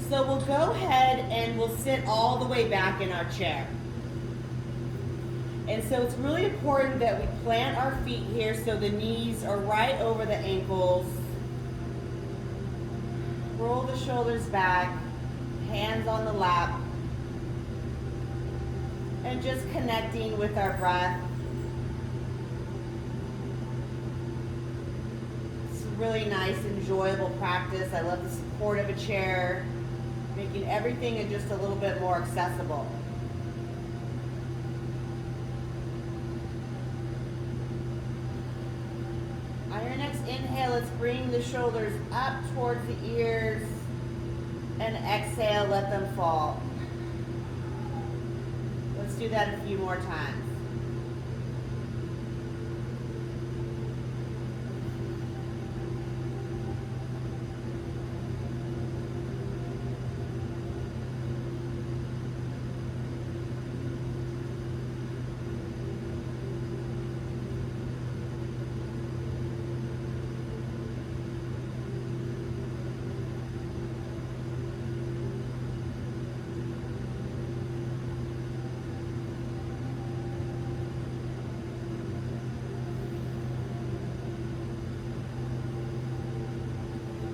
So we'll go ahead and we'll sit all the way back in our chair. And so it's really important that we plant our feet here so the knees are right over the ankles. Roll the shoulders back, hands on the lap, and just connecting with our breath. It's a really nice, enjoyable practice. I love the support of a chair, making everything just a little bit more accessible. On your next inhale, let's bring the shoulders up towards the ears, and exhale, let them fall. Let's do that a few more times.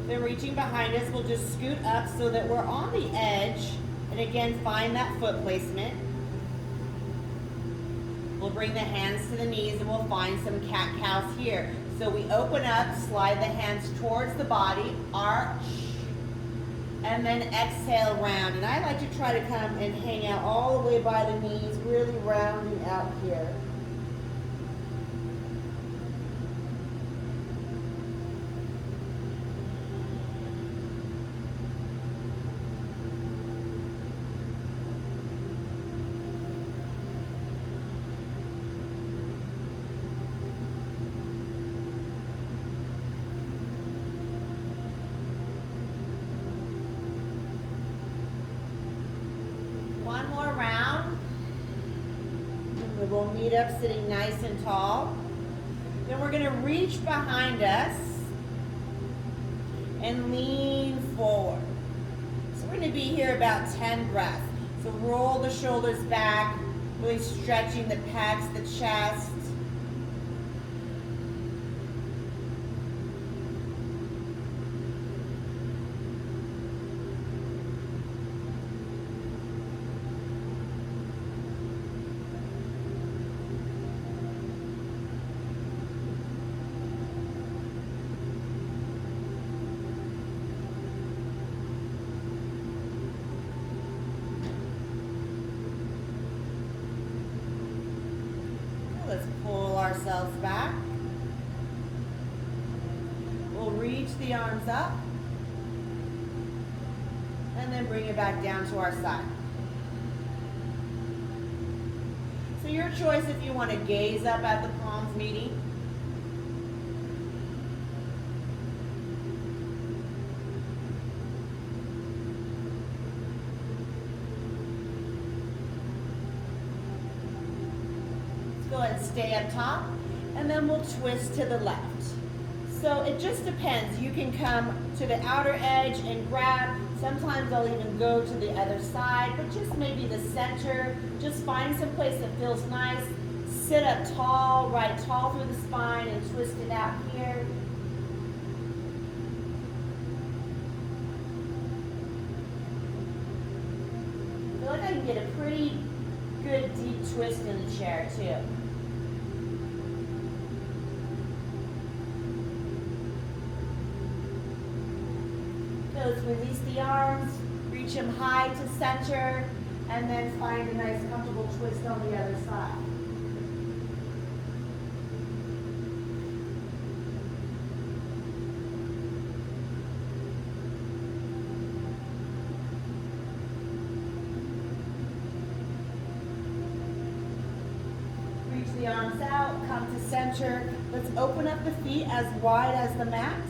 Then reaching behind us, we'll just scoot up so that we're on the edge. And again, find that foot placement. We'll bring the hands to the knees and we'll find some cat-cows here. So we open up, slide the hands towards the body, arch, and then exhale, round. And I like to try to come and hang out all the way by the knees, really rounding out here. One more round. And we'll meet up sitting nice and tall. Then we're going to reach behind us and lean forward. So we're going to be here about 10 breaths. So roll the shoulders back, really stretching the pecs, the chest. Let's pull ourselves back. We'll reach the arms up and then bring it back down to our side. So your choice if you want to gaze up at the palms meeting. Go ahead and stay up top, and then we'll twist to the left. So it just depends. You can come to the outer edge and grab. Sometimes I'll even go to the other side, but just maybe the center. Just find some place that feels nice. Sit up tall, right tall through the spine, and twist it out here. I feel like I can get a pretty good deep twist in the chair too. Let's release the arms, reach them high to center, and then find a nice comfortable twist on the other side. Reach the arms out, come to center. Let's open up the feet as wide as the mat.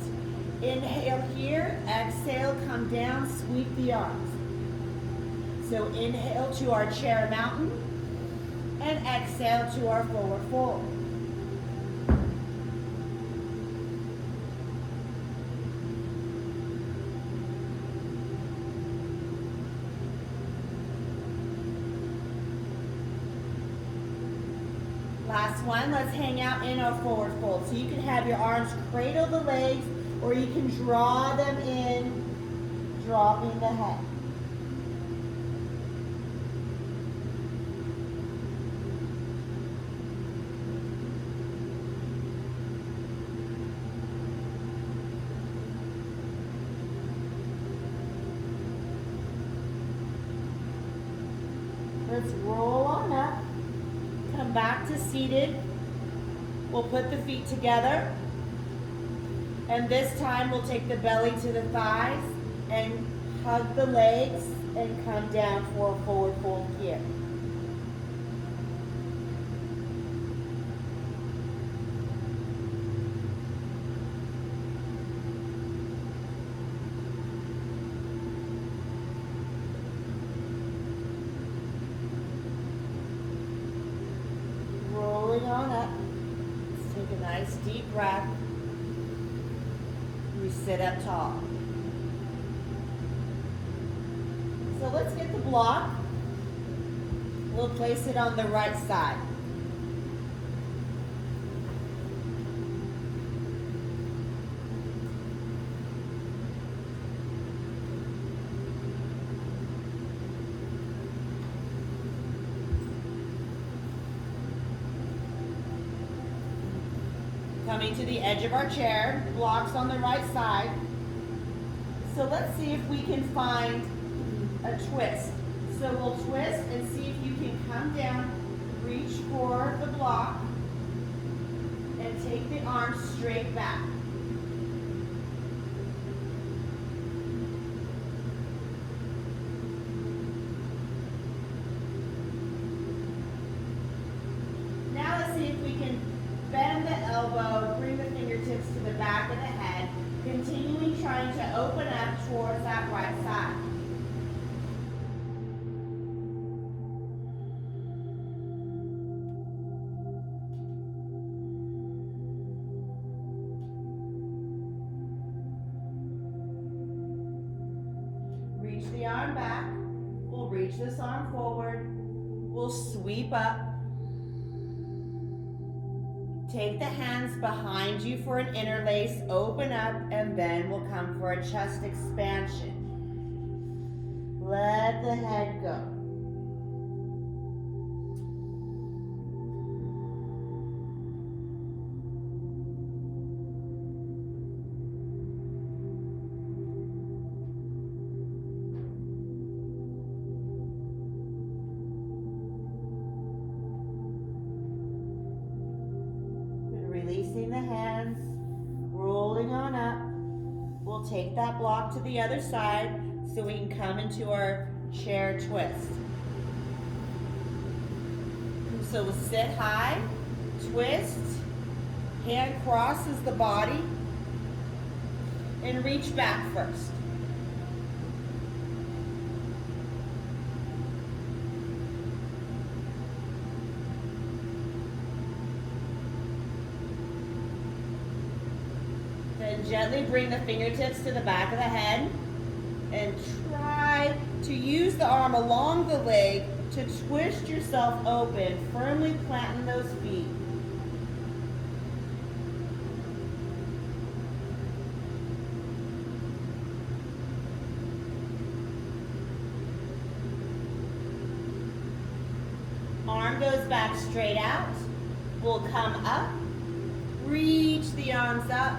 Inhale here, exhale, come down, sweep the arms. So inhale to our chair mountain, and exhale to our forward fold. last one. Let's hang out in our forward fold. So you can have your arms cradle the legs, or you can draw them in, dropping the head. Let's roll on up. Come back to seated. We'll put the feet together. And this time we'll take the belly to the thighs and hug the legs and come down for a forward fold here. Rolling on up. Let's take a nice deep breath. We sit up tall. So let's get the block. We'll place it on the right side. Coming to the edge of our chair, blocks on the right side. So let's see if we can find a twist. So we'll twist and see if you can come down, reach for the block, and take the arms straight back. Now let's see if we can bend the elbow, bring the fingertips to the back of the head, continuing trying to open up towards that right side. Reach the arm back. We'll reach this arm forward. We'll sweep up. Take the hands behind you for an interlace, open up, and then we'll come for a chest expansion. Let the head go. Releasing the hands, rolling on up. We'll take that block to the other side so we can come into our chair twist. So we'll sit high, twist, hand crosses the body, and reach back first. Then gently bring the fingertips to the back of the head and try to use the arm along the leg to twist yourself open, firmly planting those feet. Arm goes back straight out. We'll come up, reach the arms up,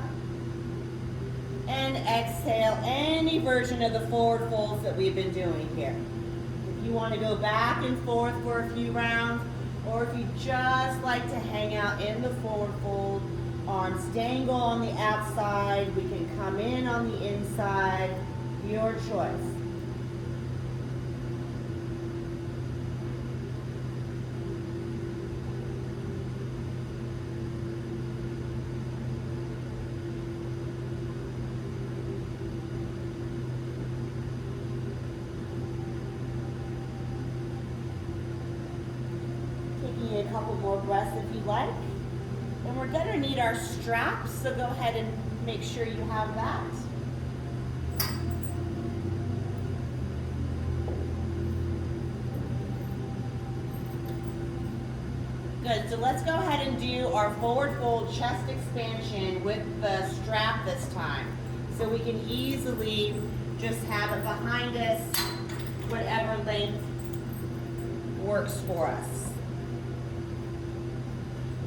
and exhale any version of the forward folds that we've been doing here. If you want to go back and forth for a few rounds, or if you just like to hang out in the forward fold, arms dangle on the outside, we can come in on the inside, your choice. A couple more breaths if you like. And we're going to need our straps, so go ahead and make sure you have that. Good, so let's go ahead and do our forward fold chest expansion with the strap this time. So we can easily just have it behind us, whatever length works for us.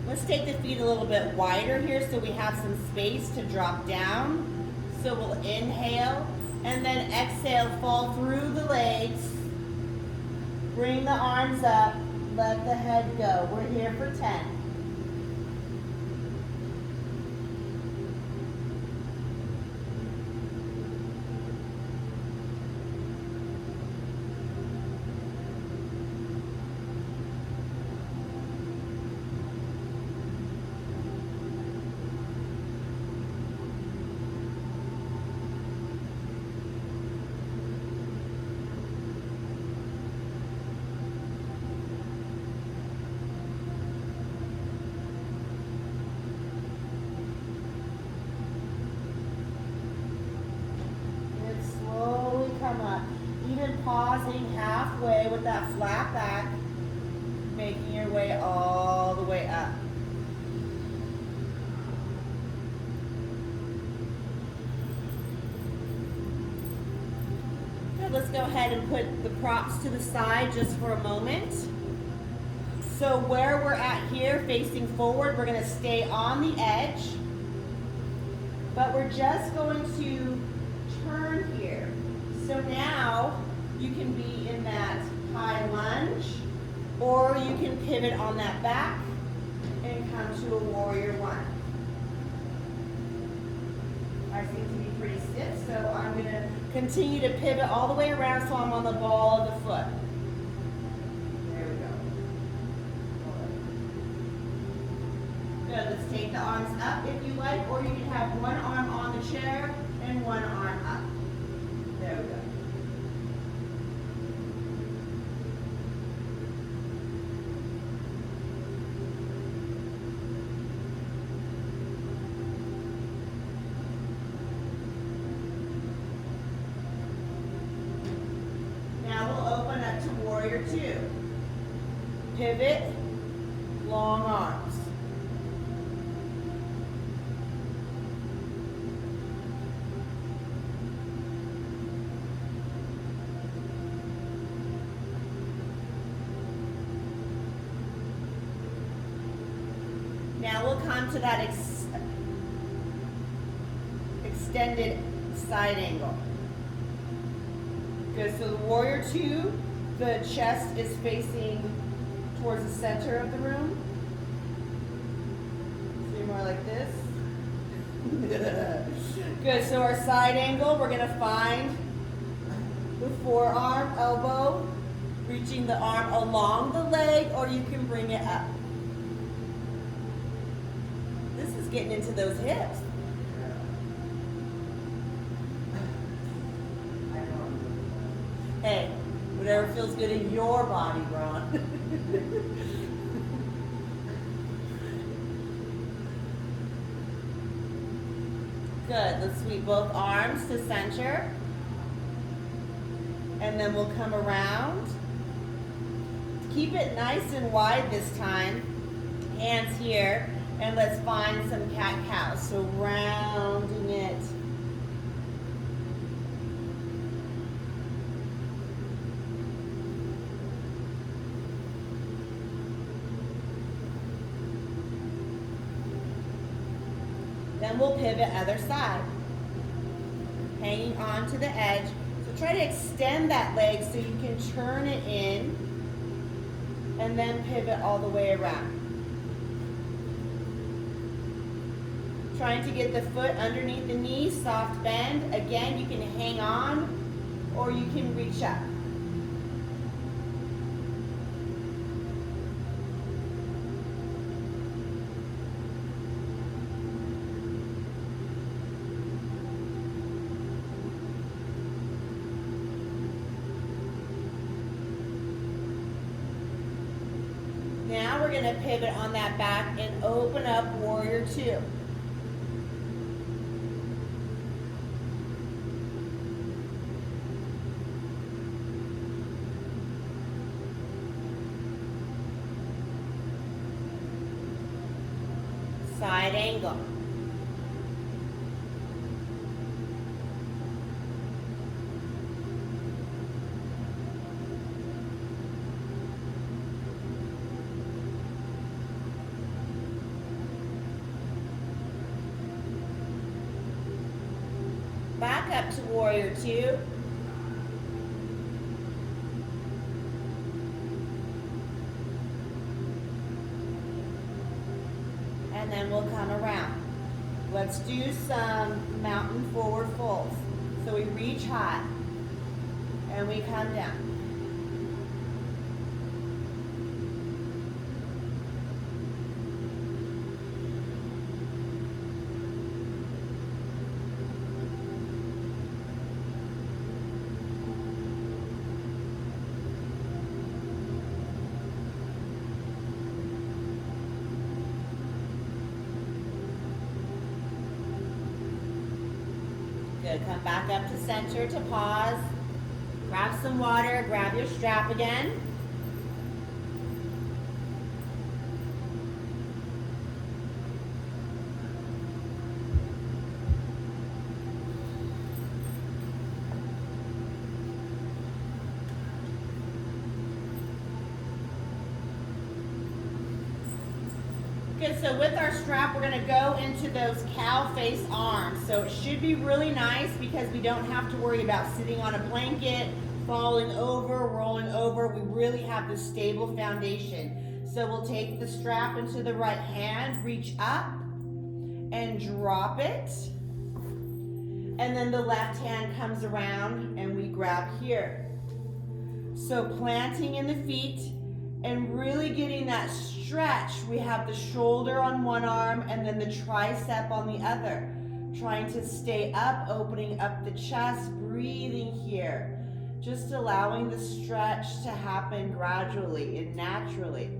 Let's take the feet a little bit wider here so we have some space to drop down. So we'll inhale and then exhale, fall through the legs. Bring the arms up, let the head go. We're here for 10. Pausing halfway with that flat back, making your way all the way up. Good, let's go ahead and put the props to the side just for a moment. So where we're at here, facing forward, we're going to stay on the edge, but we're just going to turn here. So now, you can be in that high lunge, or you can pivot on that back and come to a warrior one. I seem to be pretty stiff, so I'm going to continue to pivot all the way around so I'm on the ball of the foot. There we go. Good, let's take the arms up if you like, or you can have one arm on the chair and one arm up. There we go. Warrior two. Pivot, long arms. Now we'll come to that extended side angle. Good, so the warrior two, the chest is facing towards the center of the room. So you're more like this. Good, so our side angle, we're gonna find the forearm, elbow, reaching the arm along the leg, or you can bring it up. This is getting into those hips. Hey, whatever feels good in your body, Ron. Good, let's sweep both arms to center. And then we'll come around. Keep it nice and wide this time. Hands here. And let's find some cat-cow. So rounding it. Then we'll pivot other side. Hanging on to the edge. So try to extend that leg so you can turn it in and then pivot all the way around. Trying to get the foot underneath the knee, soft bend. Again, you can hang on or you can reach up. Now we're going to pivot on that back and open up warrior two. side angle. Back up to warrior two. And then we'll come around. Let's do some mountain forward folds. So we reach high and we come down. Good, come back up to center to pause. Grab some water, grab your strap again. Good, so with our strap, we're gonna go into those cow face arms. So it should be really nice because we don't have to worry about sitting on a blanket, falling over, rolling over. We really have this stable foundation. So we'll take the strap into the right hand, reach up and drop it. And then the left hand comes around and we grab here. So planting in the feet and really getting that stretch. We have the shoulder on one arm and then the tricep on the other. Trying to stay up, opening up the chest, breathing here. Just allowing the stretch to happen gradually and naturally.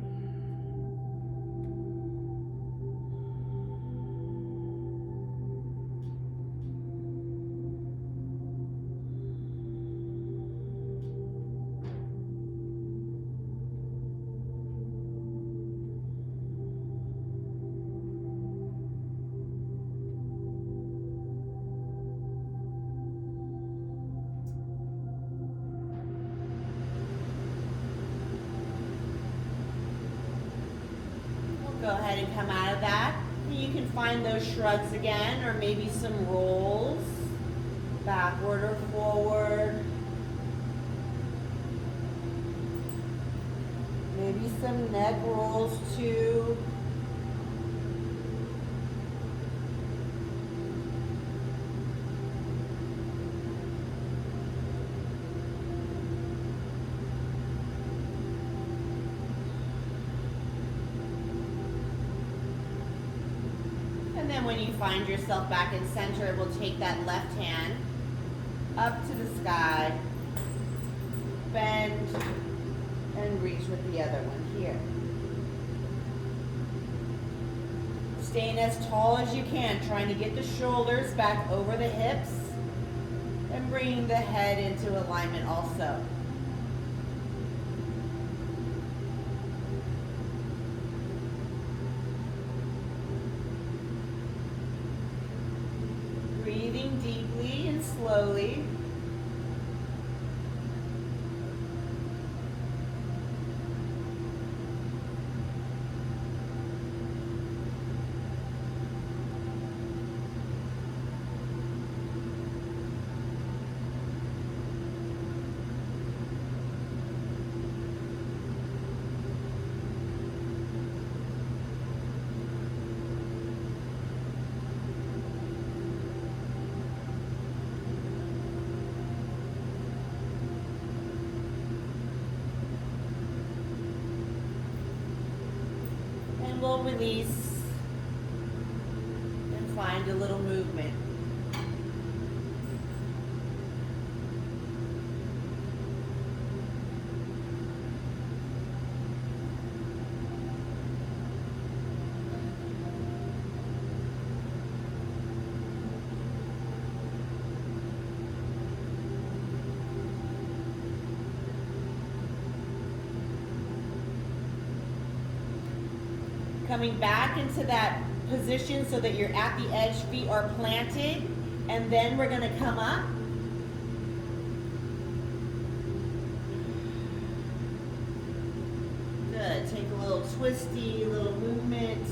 Go ahead and come out of that. You can find those shrugs again, or maybe some rolls, backward or forward. Maybe some neck rolls too. And then when you find yourself back in center, we'll take that left hand up to the sky, bend, and reach with the other one here. Staying as tall as you can, trying to get the shoulders back over the hips and bringing the head into alignment also. Breathing deeply and slowly. We'll release and find a little movement. Coming back into that position so that you're at the edge, feet are planted, and then we're gonna come up. Good, take a little twisty, little movement.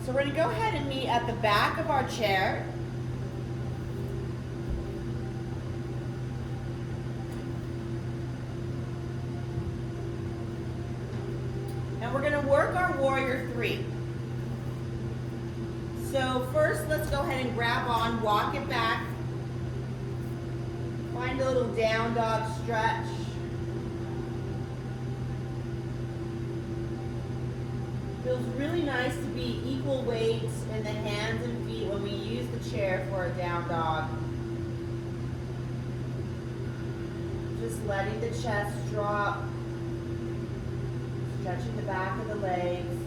So we're gonna go ahead and meet at the back of our chair. And we're gonna work our warrior three. So first, let's go ahead and grab on, walk it back. Find a little down dog stretch. Feels really nice to be equal weight in the hands and feet when we use the chair for a down dog. Just letting the chest drop, stretching the back of the legs.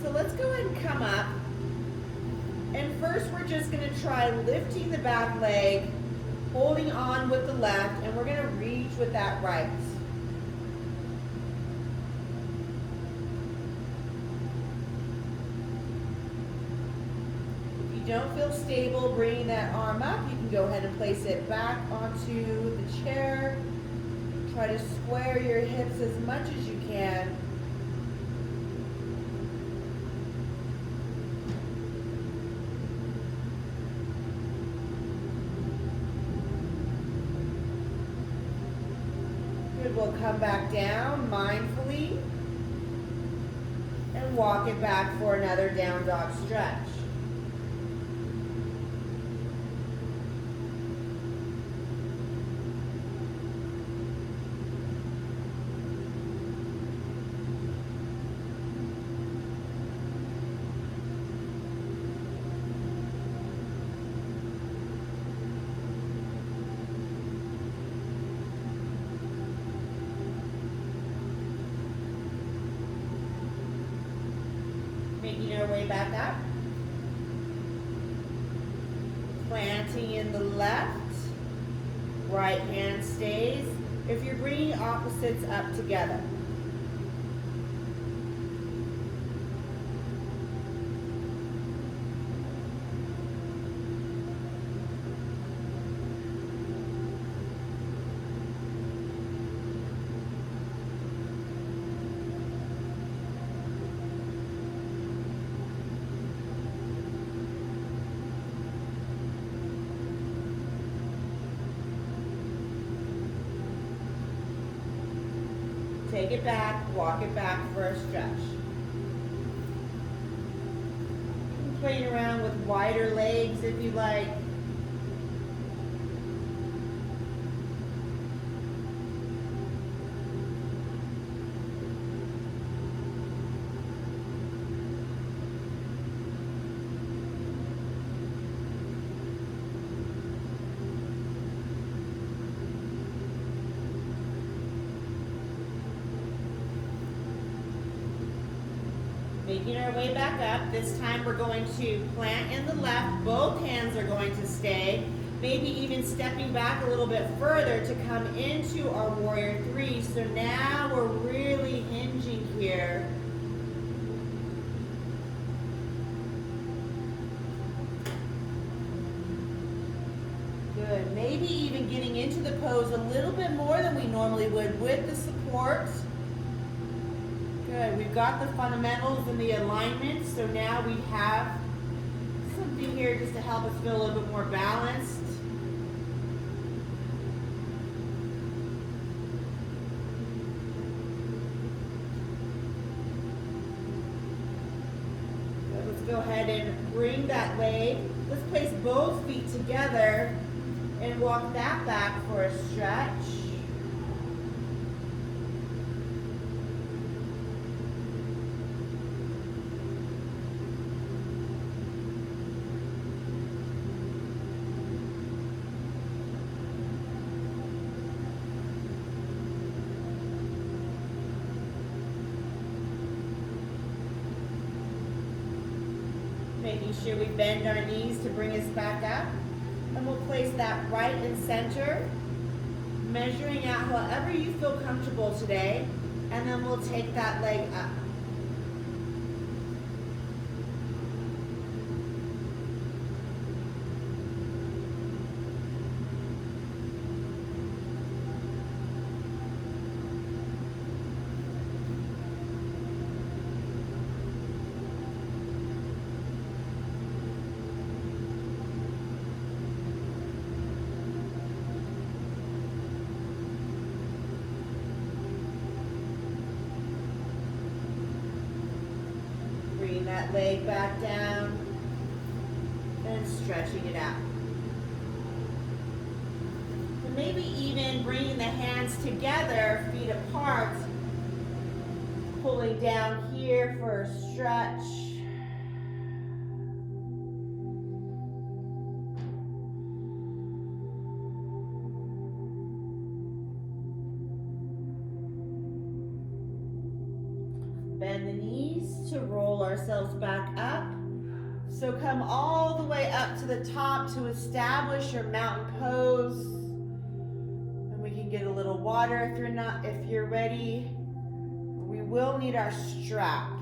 So let's go ahead and come up. And first we're just going to try lifting the back leg, holding on with the left, and we're going to reach with that right. If you don't feel stable bringing that arm up, you can go ahead and place it back onto the chair. Try to square your hips as much as you can. We'll come back down mindfully and walk it back for another down dog stretch. Making our way back up. Planting in the left. Right hand stays. If you're bringing opposites up together. Take it back, walk it back for a stretch. You can play around with wider legs if you like. Making our way back up. This time we're going to plant in the left. Both hands are going to stay. Maybe even stepping back a little bit further to come into our warrior three. So now we're really hinging here. Good. Maybe even getting into the pose a little bit more than we normally would with the support. Good. We've got the fundamentals and the alignment, so now we have something here just to help us feel a little bit more balanced. Good. Let's go ahead and bring that leg. Let's place both feet together and walk that back for a stretch. making sure we bend our knees to bring us back up. And we'll place that right in center, measuring out however you feel comfortable today, and then we'll take that leg up. Bring that leg back down and stretching it out. And maybe even bringing the hands together, feet apart, pulling down here for a stretch. Bend the knees to roll ourselves back up. So come all the way up to the top to establish your mountain pose. And we can get a little water if you're ready. We will need our strap.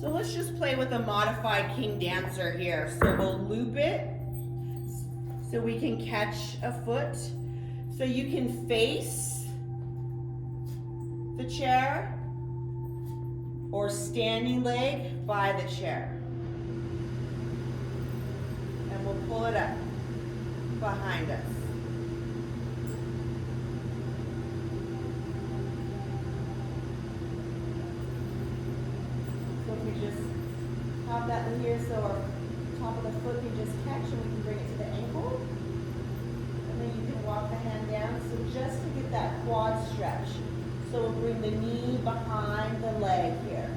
So let's just play with a modified king dancer here. So we'll loop it so we can catch a foot. So you can face the chair or standing leg by the chair. And we'll pull it up behind us. Just pop that in here so our top of the foot can just catch and we can bring it to the ankle. And then you can walk the hand down. So just to get that quad stretch. So we'll bring the knee behind the leg here.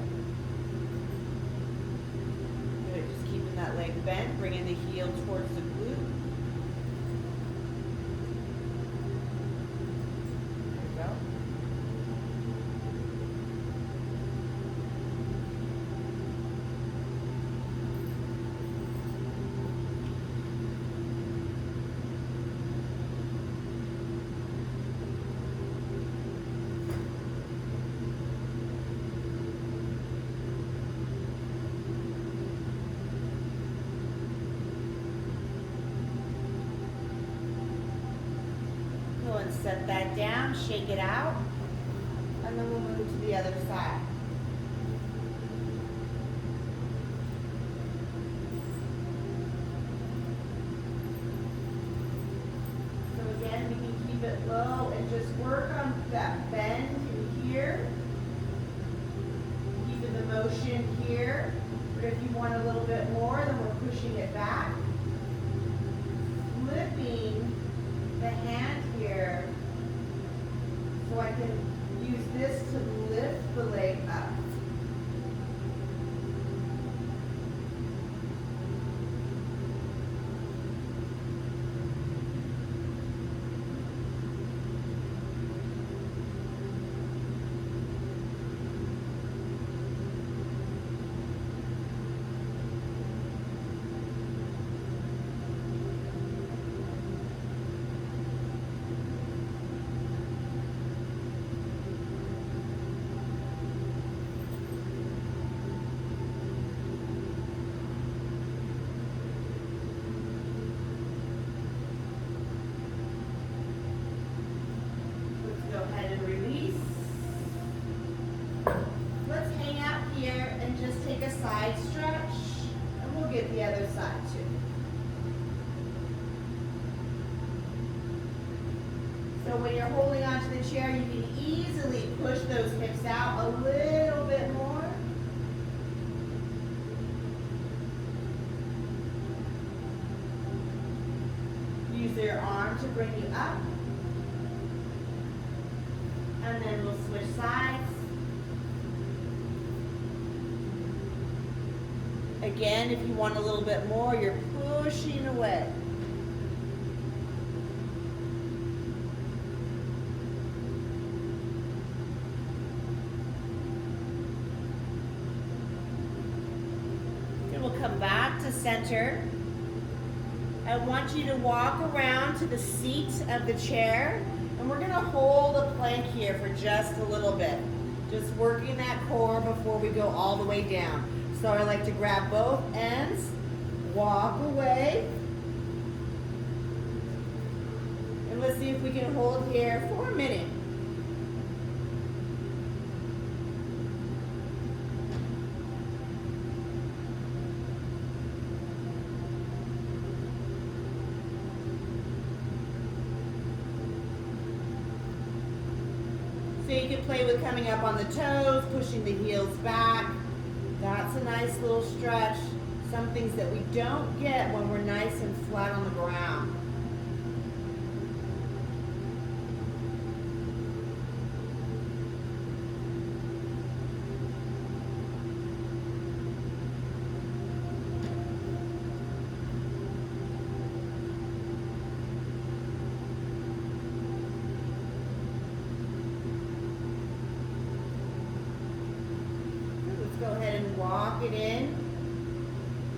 Good, just keeping that leg bent, bringing the heel towards the glute. There we go. And set that down, shake it out, and then we'll move to the other side. So again, we can keep it low and just work on that bend in here. Keeping the motion here, but if you want a little bit more, then we're pushing it back. Flipping the hand here, so I can use this to lift the leg up. Side stretch, and we'll get the other side too. So when you're holding onto the chair, you can easily push those hips out a little bit more. Use your arm to bring you up. And then we'll switch sides. Again, if you want a little bit more, you're pushing away. come back to center. I want you to walk around to the seat of the chair, and we're gonna hold a plank here for just a little bit. Just working that core before we go all the way down. So I like to grab both ends, walk away, and let's see if we can hold here for a minute. So you can play with coming up on the toes, pushing the heels back. That's a nice little stretch. Some things that we don't get when we're nice and flat on the ground. Go ahead and walk it in,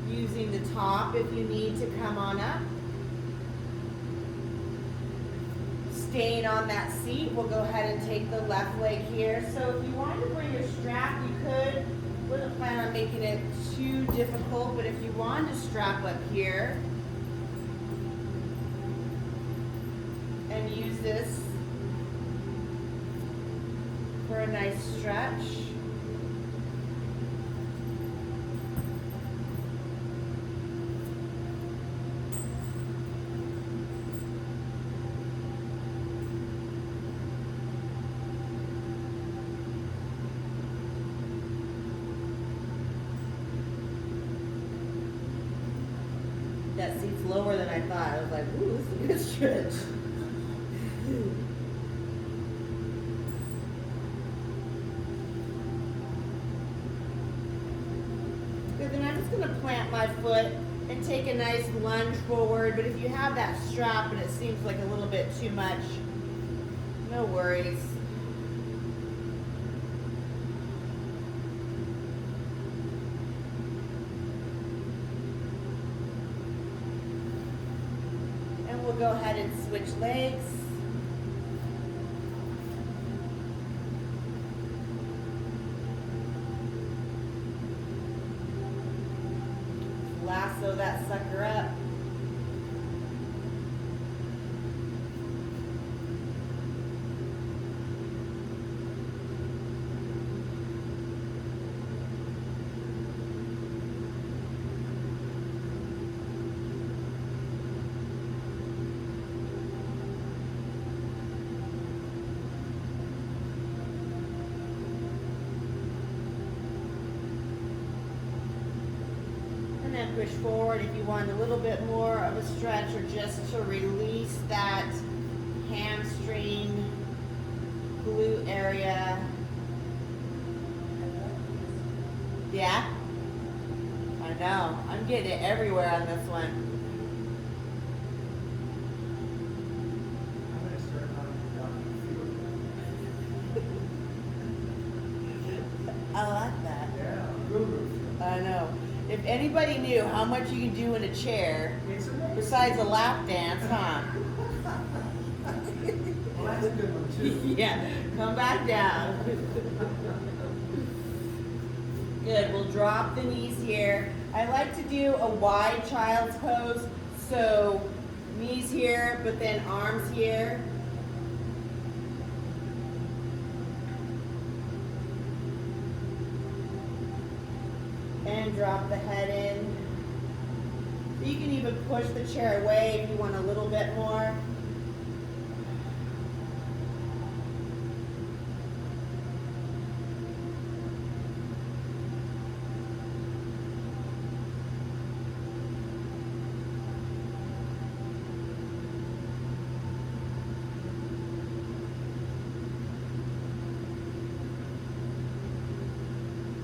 using the top if you need to come on up. Staying on that seat, we'll go ahead and take the left leg here. So if you wanted to bring your strap, you could. Wouldn't plan on making it too difficult, but if you wanted to strap up here and use this for a nice stretch. That seat's lower than I thought. I was like, ooh, this is a good stretch. Good, then I'm just gonna plant my foot and take a nice lunge forward, but if you have that strap and it seems like a little bit too much, no worries. We'll go ahead and switch legs. Lasso that sucker up. And push forward if you want a little bit more of a stretch or just to release that hamstring, glute area. Yeah? I know. I'm getting it everywhere on this one. I like that. Yeah. I know. If anybody knew how much you can do in a chair, besides a lap dance, huh? Well, that's a good one too. Yeah, come back down. Good, we'll drop the knees here. I like to do a wide child's pose, so knees here, but then arms here. And drop the head in. You can even push the chair away if you want a little bit more.